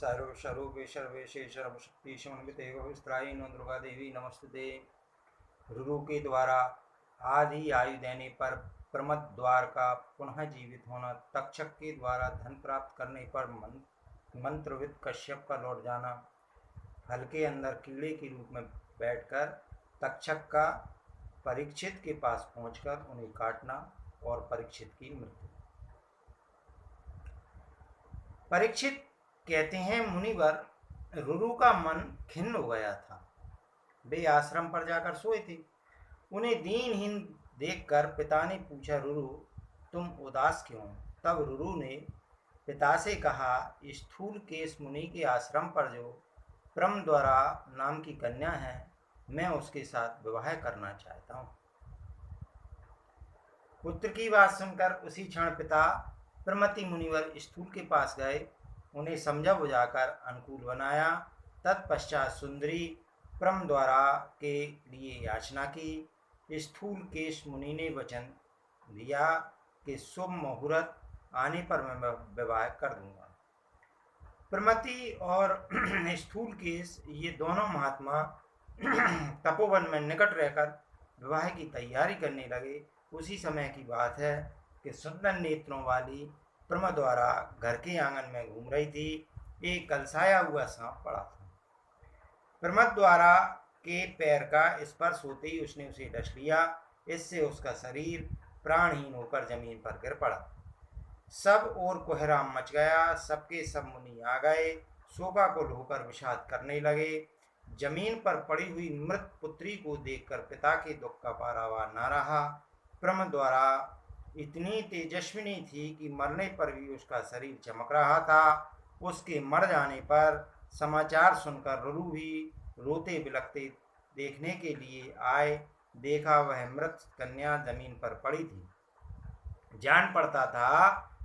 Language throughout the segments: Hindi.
सर्वस्वरूपे सर्वेशे सर्वशक्ति समन्विते बहुस्त्रायी नो दुर्गा देवी नमस्ते। रुरु के द्वारा आधी आयु देने पर प्रमद द्वार का पुनः जीवित होना, तक्षक के द्वारा धन प्राप्त करने पर मंत्रविद कश्यप का लौट जाना, फल के अंदर कीड़े के रूप में बैठकर तक्षक का परीक्षित के पास पहुंचकर उन्हें काटना और परीक्षित की मृत्यु। परीक्षित कहते हैं, मुनिवर रुरु का मन खिन्न हो गया था। वे आश्रम पर जाकर सोए थे। उन्हें दीनहीन देखकर पिता ने पूछा, रुरु तुम उदास क्यों? तब रुरु ने पिता से कहा, स्थूल केश मुनि के आश्रम पर जो प्रमद्वारा नाम की कन्या है, मैं उसके साथ विवाह करना चाहता हूँ। पुत्र की बात सुनकर उसी क्षण पिता प्रमति मुनिवर स्थूल के पास गए, उन्हें समझा बुझाकर अनुकूल बनाया। तत्पश्चात सुंदरी प्रमद्वारा के लिए याचना की। स्थूल केश मुनि ने वचन दिया कि शुभ मुहूर्त आने पर मैं विवाह कर दूंगा। प्रमति और स्थूल केश ये दोनों महात्मा तपोवन में निकट रहकर विवाह की तैयारी करने लगे। उसी समय की बात है कि सुंदर नेत्रों वाली प्रमद्वारा घर के आंगन में घूम रही थी। एक कलसाया हुआ सांप पड़ा था। प्रमद्वारा के पैर का स्पर्श होते ही उसने उसे डस लिया। इससे उसका शरीर प्राणहीन होकर जमीन पर गिर पड़ा। सब और कोहराम मच गया। सबके सब मुनि आ गए, शोकाकुल होकर विषाद करने लगे। जमीन पर पड़ी हुई मृत पुत्री को देखकर पिता के दुख का पारावार न रहा। प्रमद्वारा इतनी तेजस्विनी थी कि मरने पर भी उसका शरीर चमक रहा था। उसके मर जाने पर समाचार सुनकर रुरु भी रोते बिलखते देखने के लिए आए। देखा वह मृत कन्या जमीन पर पड़ी थी। जान पड़ता था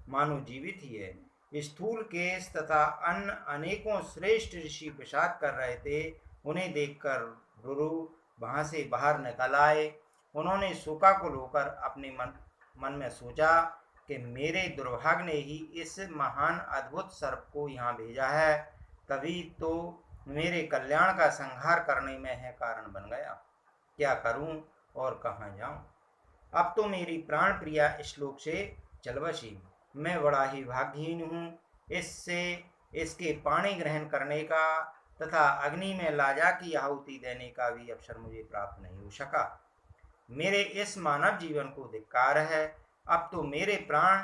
मानो जीवित ही है। स्थूल केश तथा अन्य अनेकों श्रेष्ठ ऋषि विषाद कर रहे थे। उन्हें देखकर रुरु वहां से बाहर निकल आए। उन्होंने शोकाकुल होकर अपने मन में सोचा कि मेरे दुर्भाग्य ने ही इस महान अद्भुत सर्प को यहाँ भेजा है, तभी तो मेरे कल्याण का संहार करने में है कारण बन गया। क्या करूं और कहाँ जाऊं? अब तो मेरी प्राण प्रिया श्लोक से चल बसी। मैं बड़ा ही भाग्यहीन हूँ। इससे इसके पाणी ग्रहण करने का तथा अग्नि में लाजा की आहुति देने का भी अवसर मुझे प्राप्त नहीं हो सका। मेरे इस मानव जीवन को धिक्कार है। अब तो मेरे प्राण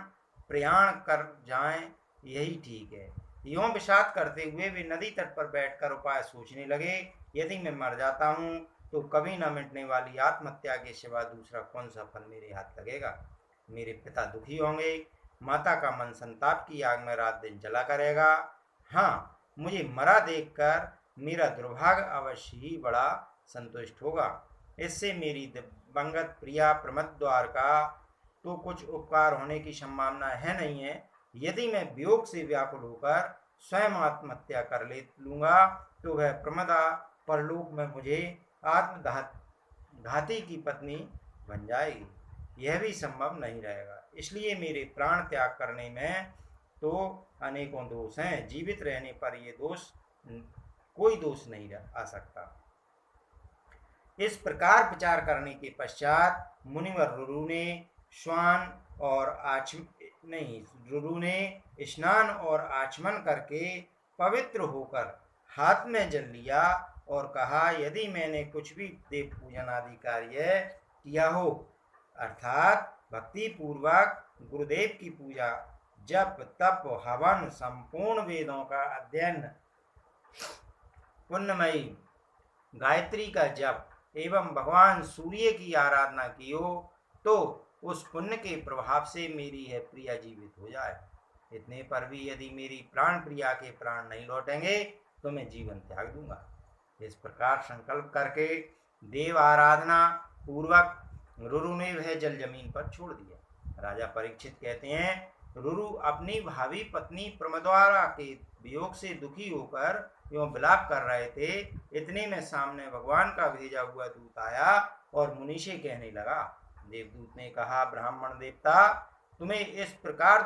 प्रयाण कर जाएं, यही ठीक है। यूं विषाद करते हुए वे नदी तट पर बैठकर उपाय सोचने लगे। यदि मैं मर जाता हूँ तो कभी न मिटने वाली आत्महत्या के सिवा दूसरा कौन सा फल मेरे हाथ लगेगा? मेरे पिता दुखी होंगे, माता का मन संताप की आग में रात दिन जला करेगा। हाँ, मुझे मरा देखकर मेरा दुर्भाग्य अवश्य ही बड़ा संतुष्ट होगा। इससे मेरी दिवंगत प्रिया प्रमद्वार का तो कुछ उपकार होने की संभावना है नहीं है। यदि मैं वियोग से व्याकुल होकर स्वयं आत्महत्या कर लूंगा तो वह प्रमदा परलोक में मुझे आत्मघाती की पत्नी बन जाएगी। यह भी संभव नहीं रहेगा। इसलिए मेरे प्राण त्याग करने में तो अनेकों दोष हैं। जीवित रहने पर ये दोष कोई दोष नहीं आ सकता। इस प्रकार विचार करने के पश्चात मुनिवर रुरु ने स्नान और आचमन करके पवित्र होकर हाथ में जल लिया और कहा, यदि मैंने कुछ भी देव पूजन आदि कार्य किया हो, अर्थात भक्ति पूर्वक गुरुदेव की पूजा, जप तप हवन, संपूर्ण वेदों का अध्ययन, पुण्यमयी गायत्री का जप एवं भगवान सूर्य की आराधना की हो, तो उस पुण्य के प्रभाव से मेरी यह प्रिया जीवित हो जाए। इतने पर भी यदि मेरी प्राण प्रिया के प्राण नहीं लौटेंगे तो मैं जीवन त्याग दूंगा। इस प्रकार संकल्प करके देव आराधना पूर्वक रुरु ने वह जल जमीन पर छोड़ दिया। राजा परीक्षित कहते हैं, रुरु अपनी भावी पत्नी प्रमद्वारा के वियोग से दुखी होकर यूं विलाप कर रहे थे। इतने में सामने भगवान का भेजा हुआ दूत आया और मुनि से कहने लगा। देवदूत ने कहा, ब्राह्मण देवता, तुम्हें इस प्रकार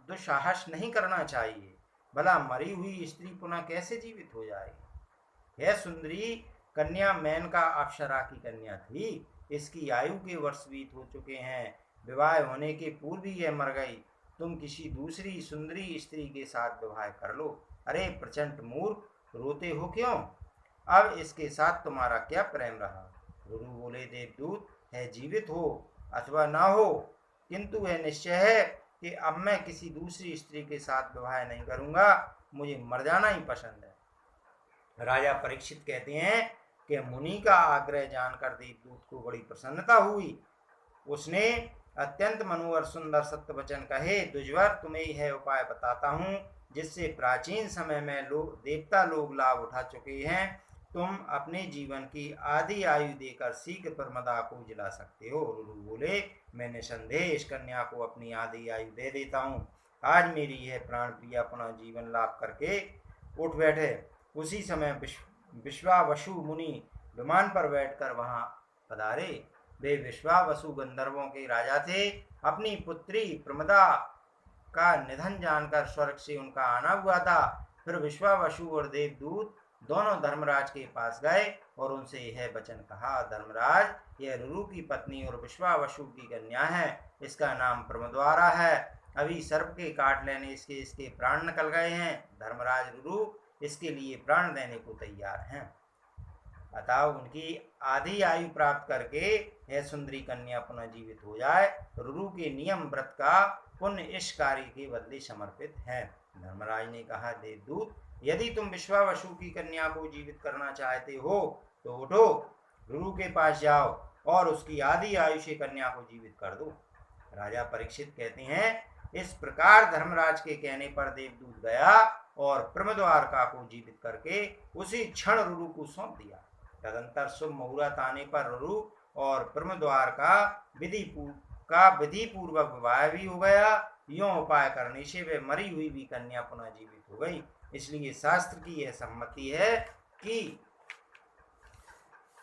दुस्साहस नहीं करना चाहिए। भला मरी हुई स्त्री पुनः कैसे जीवित हो जाएगी? यह सुंदरी कन्या मेनका अप्सरा की कन्या थी। इसकी आयु के वर्ष बीत हो चुके हैं, विवाह होने के पूर्व ही यह मर गई। तुम किसी दूसरी सुंदरी स्त्री के साथ विवाह कर लो। अरे प्रचंड मूर्ख, रोते हो क्यों? अब इसके साथ तुम्हारा क्या प्रेम रहा? गुरु बोले, देवदूत, है जीवित हो अथवा ना हो, किंतु यह निश्चय है कि अब मैं किसी दूसरी स्त्री के साथ विवाह नहीं करूंगा। मुझे मर जाना ही पसंद है। राजा परीक्षित कहते हैं कि मुनि का आग्रह जानकर देवदूत को बड़ी प्रसन्नता हुई। उसने अत्यंत मनोहर सुंदर सत्य वचन कहे, दुर्जर, तुम्हें यह उपाय बताता हूँ जिससे प्राचीन समय में देवता लोग लाभ उठा चुके हैं। तुम अपने जीवन की आधी आयु देकर शीघ्र प्रमदा को जिला सकते हो। रुरु बोले, मैं निसंदेह इस कन्या को अपनी आधी आयु दे देता हूँ। आज मेरी यह प्राण प्रिया पुनः जीवन लाभ करके उठ बैठे। उसी समय विश्वावसु मुनि विमान पर बैठकर वहां पधारे। वे विश्वावसु गंधर्वों के राजा थे। अपनी पुत्री प्रमदा का निधन जानकर स्वर्ग से उनका आना हुआ था। फिर विश्वावसु और देवदूत दोनों धर्मराज के पास गए और उनसे यह वचन कहा, धर्मराज, यह रुरु की पत्नी और विश्वावसु की कन्या है। इसका नाम प्रमद्वारा है। अभी सर्प के काट लेने इसके प्राण निकल गए हैं। धर्मराज रुरु इसके लिए प्राण देने को तैयार हैं। अतः उनकी आधी आयु प्राप्त करके यह सुंदरी कन्या पुनः जीवित हो जाए। रुरु के नियम व्रत का पुण्य इस कार्य के बदले समर्पित है। धर्मराज ने कहा, देवदूत, यदि तुम विश्वावसु की कन्या को जीवित करना चाहते हो तो उठो, रुरु के पास जाओ और उसकी आधी आयु से कन्या को जीवित कर दो। राजा परीक्षित कहते हैं, इस प्रकार धर्मराज के कहने पर देवदूत गया और प्रमद्वारका को जीवित करके उसी क्षण रुरु को सौंप दिया। तदंतर शुभ मुहूर्त आने पर रुरु और प्रमद्वारका विधि पूर्वक विवाह भी हो गया। यों उपाय करने से वे मरी हुई भी कन्या पुनः जीवित हो गई। इसलिए शास्त्र की यह सम्मति है कि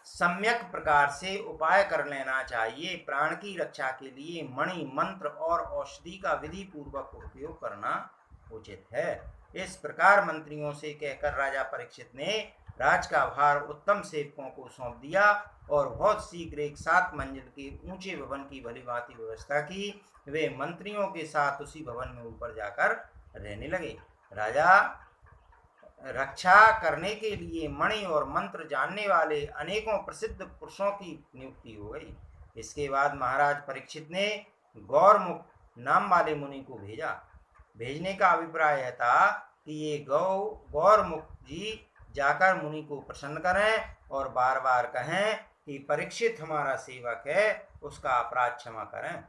सम्यक प्रकार से उपाय कर लेना चाहिए। प्राण की रक्षा के लिए मणि, मंत्र और औषधि का विधि पूर्वक उपयोग करना उचित है। इस प्रकार मंत्रियों से कहकर राजा परीक्षित ने राज का भार उत्तम सेवकों को सौंप दिया और बहुत शीघ्र एक 7 मंजिल के ऊंचे भवन की भलीभांति व्यवस्था की। वे मंत्रियों के साथ उसी भवन में ऊपर जाकर रहने लगे। राजा रक्षा करने के लिए मणि और मंत्र जानने वाले अनेकों प्रसिद्ध पुरुषों की नियुक्ति हो गई। इसके बाद महाराज परीक्षित ने गौरमुख नाम वाले मुनि को भेजा। भेजने का अभिप्राय यह था कि ये गौरमुख जी जाकर मुनि को प्रसन्न करें और बार बार कहें कि परीक्षित हमारा सेवक है, उसका अपराध क्षमा करें।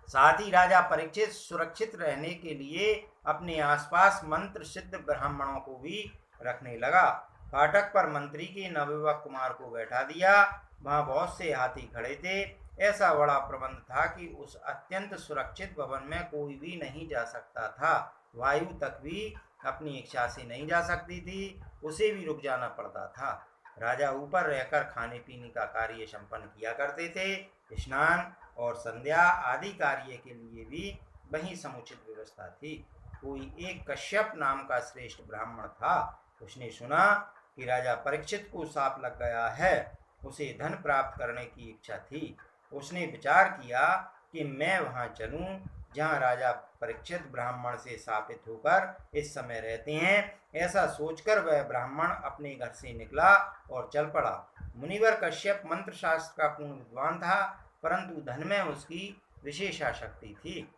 साथ ही राजा परीक्षित सुरक्षित रहने के लिए अपने आसपास मंत्र सिद्ध ब्राह्मणों को भी रखने लगा। फाटक पर मंत्री के नवयुवक कुमार को बैठा दिया। वहां बहुत से हाथी खड़े थे। ऐसा बड़ा प्रबंध था कि उस अत्यंत सुरक्षित भवन में कोई भी नहीं जा सकता था। वायु तक भी अपनी इच्छा से नहीं जा सकती थी, उसे भी रुक जाना पड़ता था। राजा ऊपर रहकर खाने पीने का कार्य संपन्न किया करते थे। स्नान और संध्या आदि कार्य के लिए भी वही समुचित व्यवस्था थी। कोई एक कश्यप नाम का श्रेष्ठ ब्राह्मण था। उसने सुना कि राजा परीक्षित को शाप लग गया है। उसे धन प्राप्त करने की इच्छा थी। उसने विचार किया कि मैं वहां चलूं जहां राजा परीक्षित ब्राह्मण से शापित होकर इस समय रहते हैं। ऐसा सोचकर वह ब्राह्मण अपने घर से निकला और चल पड़ा। मुनिवर कश्यप मंत्र शास्त्र का पूर्ण विद्वान था, परंतु धन में उसकी विशेष आसक्ति थी।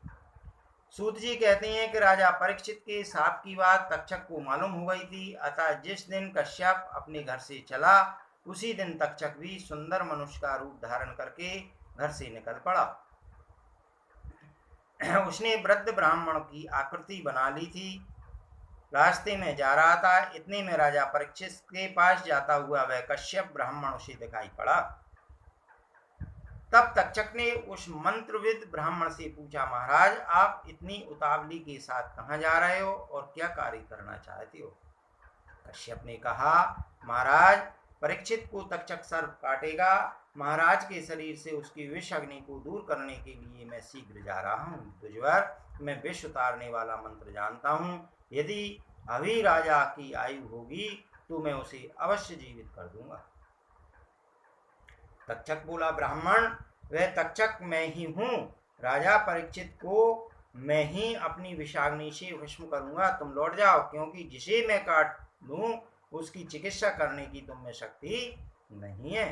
सूत जी कहते हैं कि राजा परीक्षित के शाप की बात तक्षक को मालूम हो गई थी। अतः जिस दिन कश्यप अपने घर से चला, उसी दिन तक्षक भी सुंदर मनुष्य का रूप धारण करके घर से निकल पड़ा। उसने वृद्ध ब्राह्मण की आकृति बना ली थी। रास्ते में जा रहा था। इतने में राजा परीक्षित के पास जाता हुआ वह कश्यप ब्राह्मण उसे दिखाई पड़ा। तब तक्षक ने उस मंत्रविद ब्राह्मण से पूछा, महाराज, आप इतनी उतावली के साथ कहाँ जा रहे हो और क्या कार्य करना चाहते हो? कश्यप ने कहा, महाराज, परीक्षित को तक्षक सर्प काटेगा। महाराज के शरीर से उसकी विष अग्नि को दूर करने के लिए मैं शीघ्र जा रहा हूँ। दुर्जर, मैं विष उतारने वाला मंत्र जानता हूँ। यदि अभी राजा की आयु होगी तो मैं उसे अवश्य जीवित कर दूंगा। तक्षक बोला, ब्राह्मण, वह तक्षक मैं ही हूँ। राजा परीक्षित को मैं ही अपनी विषाग्नि से भस्म करूंगा। तुम लौट जाओ, क्योंकि जिसे मैं काट लूं उसकी चिकित्सा करने की तुम में शक्ति नहीं है।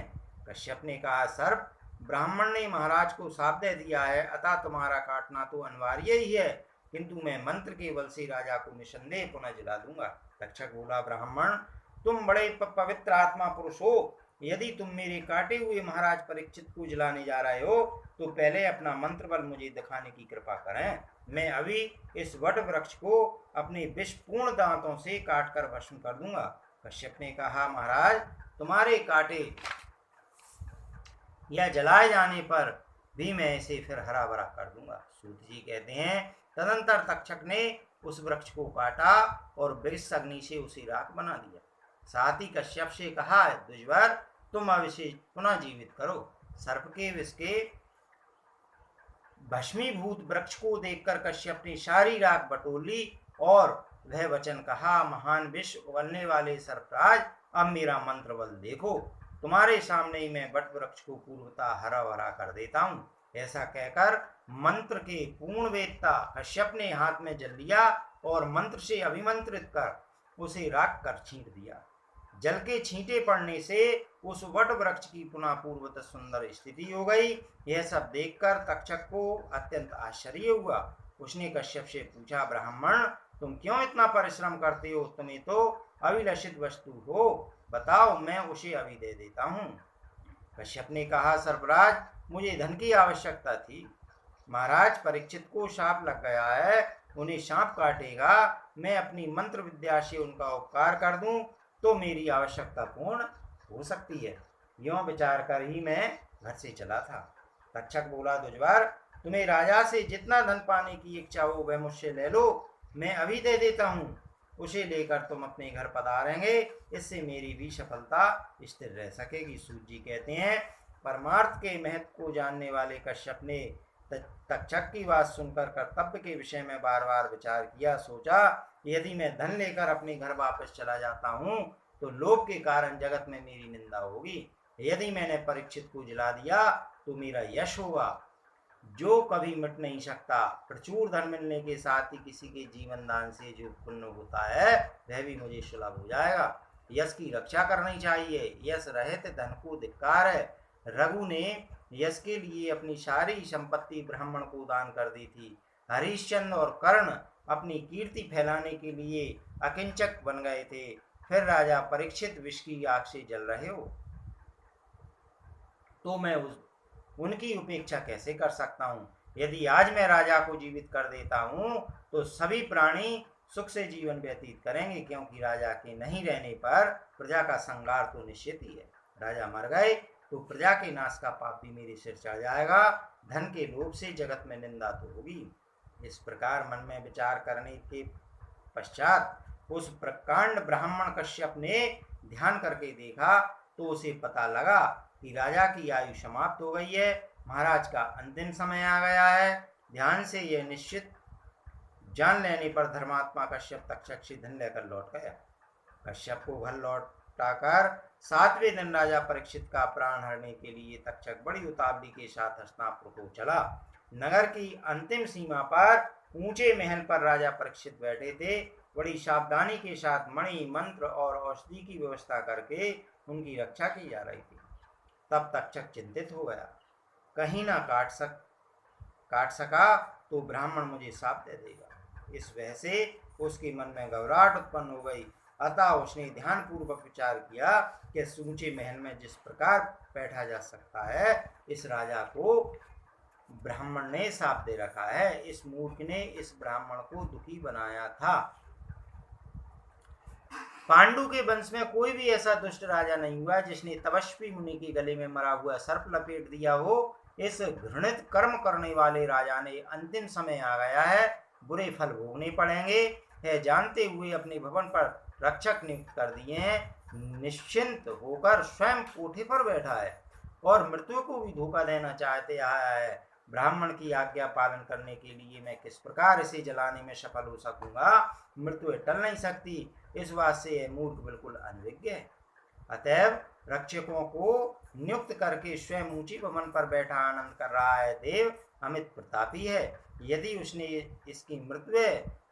कश्यप ने कहा, सर्प, ब्राह्मण ने महाराज को शाप दे दिया है, अतः तुम्हारा काटना तो अनिवार्य ही है, किंतु मैं मंत्र के बल से राजा को निसंदेह पुनः जिला दूंगा। तक्षक बोला, ब्राह्मण, तुम बड़े पवित्र आत्मा पुरुष हो। यदि तुम मेरे काटे हुए महाराज परीक्षित को जिलाने जा रहे हो तो पहले अपना मंत्र बल मुझे दिखाने की कृपा करें। मैं अभी इस वट वृक्ष को अपने विषपूर्ण दांतों से काटकर भस्म कर दूंगा। कश्यप ने कहा, महाराज, तुम्हारे काटे या जलाए जाने पर भी मैं इसे फिर हरा भरा कर दूंगा। सूत जी कहते हैं, तदंतर तक्षक ने उस वृक्ष को काटा और वृक्ष अग्नि से उसे राख बना दिया। साथ ही कश्यप से कहा, दुष्वर, तुम अब इसे पुनः जीवित करो। सर्प के विष के भस्मीभूत वृक्ष को देखकर कश्यप ने सारी राख बटोर ली और वह वचन कहा, महान विष उगलने वाले सर्पराज, अब मेरा मंत्र बल देखो। तुम्हारे सामने ही मैं वट वृक्ष को पूर्वता हरा भरा कर देता हूँ। ऐसा कहकर मंत्र के पूर्ण वेदता कश्यप ने हाथ में जल लिया और मंत्र से अभिमंत्रित कर उसे राख कर छींट दिया। जल के छींटे पड़ने से उस वट वृक्ष की पुनः पूर्वत सुंदर स्थिति हो गई। यह सब देखकर तक्षक को अत्यंत आश्चर्य हुआ। उसने कश्यप से पूछा, ब्राह्मण, तुम क्यों इतना परिश्रम करते हो? तुम्हें तो अभिलषित वस्तु हो, बताओ, मैं उसे अभी दे देता हूँ। कश्यप ने कहा, सर्पराज, मुझे धन की आवश्यकता थी। महाराज परीक्षित को शाप लग गया है, उन्हें सांप काटेगा। मैं अपनी मंत्र विद्या से उनका उपकार कर दूं तो मेरी आवश्यकता पूर्ण हो सकती है। यों विचार कर ही मैं घर से चला था। तक्षक बोला, दुष्वर, तुम्हें राजा से जितना धन पाने की इच्छा हो वह मुझसे ले लो, मैं अभी दे देता हूँ। उसे लेकर तुम अपने घर पधारेंगे, इससे मेरी भी सफलता स्थिर रह सकेगी। सूत जी कहते हैं, परमार्थ के महत्व को जानने वाले कश्यप ने तक्षक की बात सुनकर कर्तव्य के विषय में बार बार विचार किया। सोचा, यदि मैं धन लेकर अपने घर वापस चला जाता हूँ तो लोभ के कारण जगत में मेरी निंदा होगी। यदि मैंने परीक्षित को जिला दिया तो मेरा यश होगा जो कभी मिट नहीं सकता। प्रचुर धन मिलने के साथ ही किसी के जीवन दान से जो पुण्य होता है वह भी मुझे सुलभ हो जाएगा। यश की रक्षा करनी चाहिए, यश रहित धन को धिक्कार है। रघु ने यश के लिए अपनी सारी संपत्ति ब्राह्मण को दान कर दी थी। हरिश्चंद्र और कर्ण अपनी कीर्ति फैलाने के लिए अकिंचक बन गए थे, फिर राजा परीक्षित विष की आग से जल रहे हो तो मैं उनकी उपेक्षा कैसे कर सकता हूँ? यदि आज मैं राजा को जीवित कर देता हूँ तो सभी प्राणी सुख से जीवन व्यतीत करेंगे, क्योंकि राजा के नहीं रहने पर प्रजा का संहार तो निश्चित ही है। राजा मर गए तो प्रजा के नाश का पाप भी मेरे सिर चढ़ जाएगा। धन के लोभ से जगत में निंदा तो होगी। इस प्रकार मन में विचार करने के पश्चात उस प्रकांड ब्राह्मण कश्यप ने ध्यान करके देखा तो उसे पता लगा कि राजा की आयु समाप्त हो गई है, महाराज का अंतिम समय आ गया है। ध्यान से यह निश्चित जान लेने पर धर्मात्मा कश्यप तक्षक से धन लेकर लौट गया। कश्यप को घर लौटाकर 7वें दिन राजा परीक्षित का प्राण हरने के लिए तक्षक बड़ी उतावली के साथ हस्तिनापुर को चला। नगर की अंतिम सीमा पर ऊंचे महल पर राजा परीक्षित बैठे थे। बड़ी सावधानी के साथ मणि, मंत्र और औषधि की व्यवस्था करके उनकी रक्षा की जा रही थी। तब तक्षक चिंतित हो गया, कहीं ना काट सका तो ब्राह्मण मुझे शाप दे देगा। इस वजह से उसके मन में घबराहट उत्पन्न हो गई। अतः उसने ध्यान पूर्वक विचार किया कि ऊंचे महल में जिस प्रकार बैठा जा सकता है, इस राजा को ब्राह्मण ने शाप दे रखा है। इस मूर्ख ने इस ब्राह्मण को दुखी बनाया था। पांडु के वंश में कोई भी ऐसा दुष्ट राजा नहीं हुआ जिसने तपस्वी मुनि के गले में मरा हुआ सर्प लपेट दिया हो। इस घृणित कर्म करने वाले राजा ने अंतिम समय आ गया है, बुरे फल भोगने पड़ेंगे। यह जानते हुए अपने भवन पर रक्षक नियुक्त कर दिए हैं। निश्चिंत होकर स्वयं कोठे पर बैठा है और मृत्यु को भी धोखा देना चाहते आया है। ब्राह्मण की आज्ञा पालन करने के लिए मैं किस प्रकार इसे जलाने में सफल हो सकूंगा? मृत्यु टल नहीं सकती। इस बात से यह मूर्ख बिल्कुल अनभिज्ञ है। अतएव रक्षकों को नियुक्त करके स्वयं ऊंची भवन पर बैठा आनंद कर रहा है। देव अमित प्रतापी है। यदि उसने इसकी मृत्यु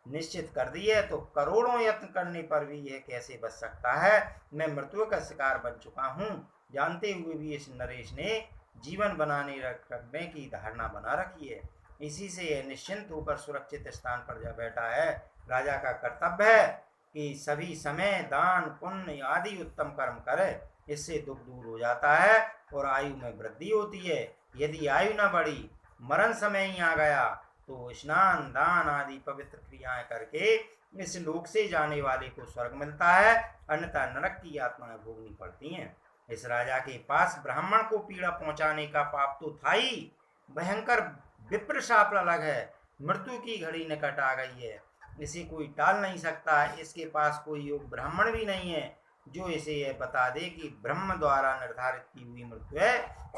निश्चित कर दी है तो करोड़ों यत्न करने पर भी यह कैसे बच सकता है? मैं मृत्यु का शिकार बन चुका हूँ। जानते हुए भी इस नरेश ने जीवन बनाने रखने की धारणा बना रखी है। इसी से यह निश्चिंत होकर सुरक्षित स्थान पर जा बैठा है। राजा का कर्तव्य है कि सभी समय दान पुण्य आदि उत्तम कर्म करे। इससे दुख दूर हो जाता है और आयु में वृद्धि होती है। यदि आयु न बढ़ी, मरण समय ही आ गया, तो स्नान दान आदि पवित्र क्रियाएं करके इस लोक से जाने वाले को स्वर्ग मिलता है, अन्यथा नरक की यातनाएं भोगनी पड़ती हैं। इस राजा के पास ब्राह्मण को पीड़ा पहुंचाने का पाप तो था ही, भयंकर विप्र शाप अलग है। मृत्यु की घड़ी निकट आ गई है, इसे कोई टाल नहीं सकता। इसके पास कोई योग ब्राह्मण भी नहीं है जो इसे यह बता दे कि ब्रह्म द्वारा निर्धारित की हुई मृत्यु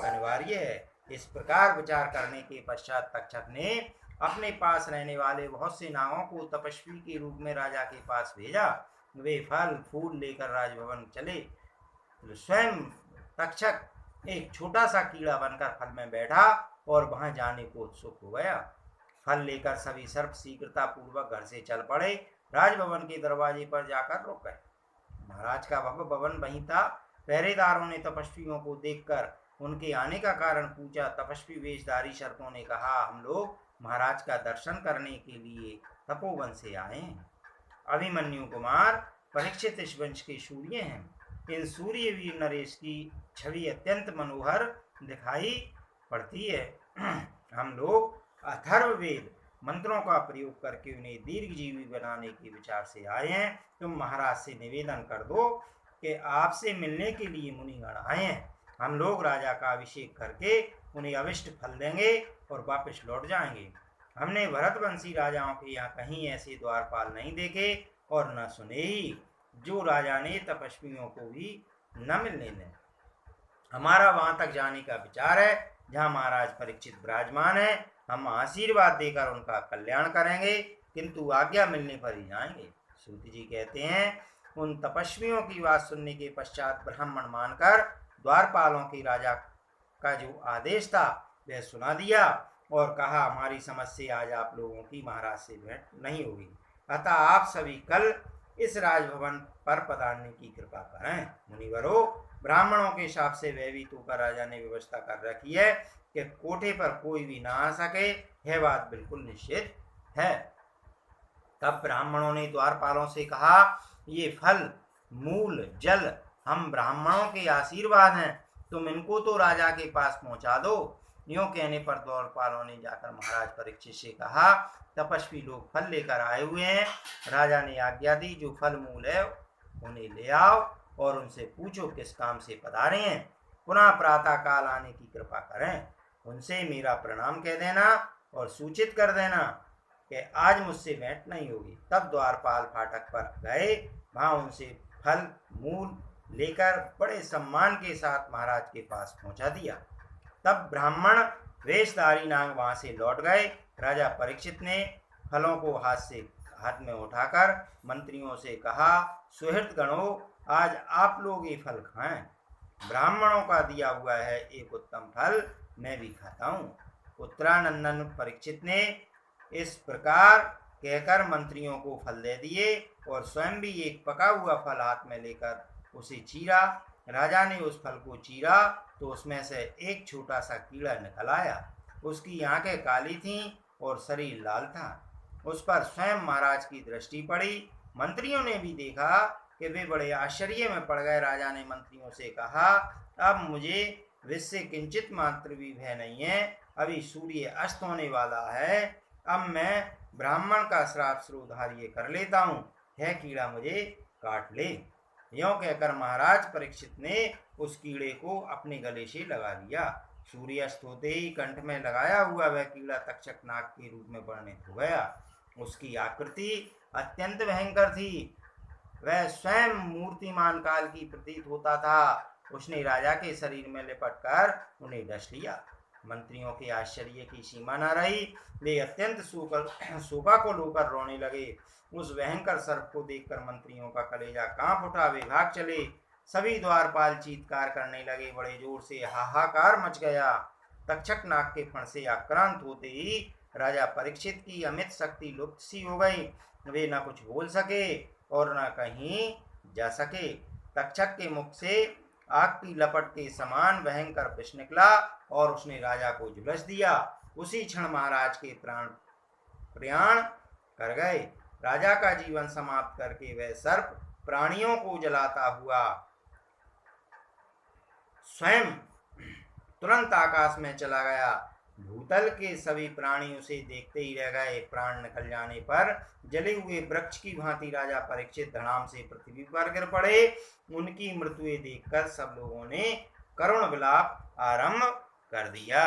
अनिवार्य है। इस प्रकार विचार करने के पश्चात तक्षक ने अपने पास रहने वाले बहुत से नागों को तपस्वी के रूप में राजा के पास भेजा। वे फल फूल लेकर राजभवन चले। स्वयं तक्षक एक छोटा सा कीड़ा बनकर फल में बैठा और वहां जाने को उत्सुक हो गया। फल लेकर सभी सर्प शीघ्रता पूर्वक घर से चल पड़े। राजभवन के दरवाजे पर जाकर रुक गए। महाराज का भव्य भवन वहीं था। पहरेदारों ने तपस्वियों को देखकर उनके आने का कारण पूछा। तपस्वी वेशधारी सर्पों ने कहा, हम लोग महाराज का दर्शन करने के लिए तपोवन से आए हैं। अभिमन्यु कुमार परीक्षित इस वंश के सूर्य हैं। इन सूर्य वीर नरेश की छवि अत्यंत मनोहर दिखाई पड़ती है। हम लोग अथर्ववेद मंत्रों का प्रयोग करके उन्हें दीर्घजीवी बनाने के विचार से आए हैं। तुम महाराज से निवेदन कर दो कि आपसे मिलने के लिए मुनिगण आए हैं। हम लोग राजा का अभिषेक करके उन्हें अविष्ट फल देंगे और वापस लौट जाएंगे। हमने भरतवंशी राजाओं के यहाँ कहीं ऐसे द्वारपाल नहीं देखे और न सुने ही, जो राजा ने तपस्वियों को भी न मिलने दें। हमारा वहां तक जाने का विचार है जहाँ महाराज परीक्षित विराजमान है। हम आशीर्वाद देकर उनका कल्याण करेंगे, किंतु आज्ञा मिलने पर ही जाएंगे। सूत जी कहते हैं, उन तपस्वियों की बात सुनने के पश्चात ब्राह्मण मानकर द्वारपालों के राजा का जो आदेश था वह सुना दिया और कहा, हमारी समझ से आज आप लोगों की महाराज से भेंट नहीं होगी, अतः आप सभी कल इस राजभवन पर पधारने की कृपा करें। मुनिवरों, ब्राह्मणों के हिसाब से भयभीत होकर राजा ने व्यवस्था कर रखी है कि कोठे पर कोई भी ना आ सके। यह बात बिल्कुल निश्चित है। तब ब्राह्मणों ने द्वारपालों से कहा, ये फल मूल जल हम ब्राह्मणों के आशीर्वाद हैं, तुम इनको तो राजा के पास पहुंचा दो। यूं कहने पर द्वारपालों ने जाकर महाराज परीक्षित से कहा, तपस्वी लोग फल लेकर आए हुए हैं। राजा ने आज्ञा दी, जो फल मूल है उन्हें ले आओ और उनसे पूछो किस काम से पधारे हैं। पुनः प्रातः काल आने की कृपा करें। उनसे मेरा प्रणाम कह देना और सूचित कर देना कि आज मुझसे भेंट नहीं होगी। तब द्वारपाल फाटक पर गए, वहां उनसे फल मूल लेकर बड़े सम्मान के साथ महाराज के पास पहुंचा दिया। तब ब्राह्मण वेशधारी नाग वहां से लौट गए। राजा परीक्षित ने फलों को हाथ में उठाकर मंत्रियों से कहा, सुहृद गणों, आज आप लोग ये फल खाएं। ब्राह्मणों का दिया हुआ है एक उत्तम फल मैं भी खाता हूँ। उत्तरानंदन परीक्षित ने इस प्रकार कहकर मंत्रियों को फल दे दिए और स्वयं भी एक पका हुआ फल हाथ में लेकर उसे चीरा। राजा ने उस फल को चीरा तो उसमें से एक छोटा सा कीड़ा निकल आया। उसकी आंखें काली थीं और शरीर लाल था। उस पर स्वयं महाराज की दृष्टि पड़ी। मंत्रियों ने भी देखा कि वे बड़े आश्चर्य में पड़ गए। राजा ने मंत्रियों से कहा, अब मुझे विष से किंचित मात्र भी भय नहीं है। अभी सूर्य अस्त होने वाला है। अब मैं ब्राह्मण का श्राप श्रोधार्य कर लेता हूँ, यह कीड़ा मुझे काट ले। यों कहकर महाराज परीक्षित ने उस कीड़े को अपने गले से लगा लिया। सूर्यास्त होते ही कंठ में लगाया हुआ वह कीड़ा तक्षक नाग के रूप में परिणत हो गया। उसकी आकृति अत्यंत भयंकर थी। वह स्वयं मूर्तिमान काल की प्रतीत होता था। उसने राजा के शरीर में लिपट कर उन्हें डस लिया। मंत्रियों के आश्चर्य की सीमा न रही। वे अत्यंत शोकाकुल होकर रोने लगे। उस भयंकर सर्प को देखकर मंत्रियों का कलेजा कांप उठा। वे भाग चले। सभी द्वारपाल चीत्कार करने लगे। बड़े जोर से हाहाकार मच गया। तक्षक नाग के फण से आक्रांत होते ही राजा परीक्षित की अमित शक्ति लुप्त सी हो गई। वे न कुछ बोल सके और न कहीं जा सके। तक्षक के मुख से आग की लपट के समान भयंकर विष निकला और उसने राजा को झुलस दिया। उसी क्षण महाराज के प्राण प्रयाण कर गए। राजा का जीवन समाप्त करके वह सर्प प्राणियों को जलाता हुआ स्वयं तुरंत आकाश में चला गया। भूतल के सभी प्राणी उसे देखते ही रह गए। प्राण निकल जाने पर जले हुए वृक्ष की भांति राजा परीक्षित धड़ाम से पृथ्वी पर गिर पड़े। उनकी मृत्यु देखकर सब लोगों ने करुण विलाप आरंभ कर दिया।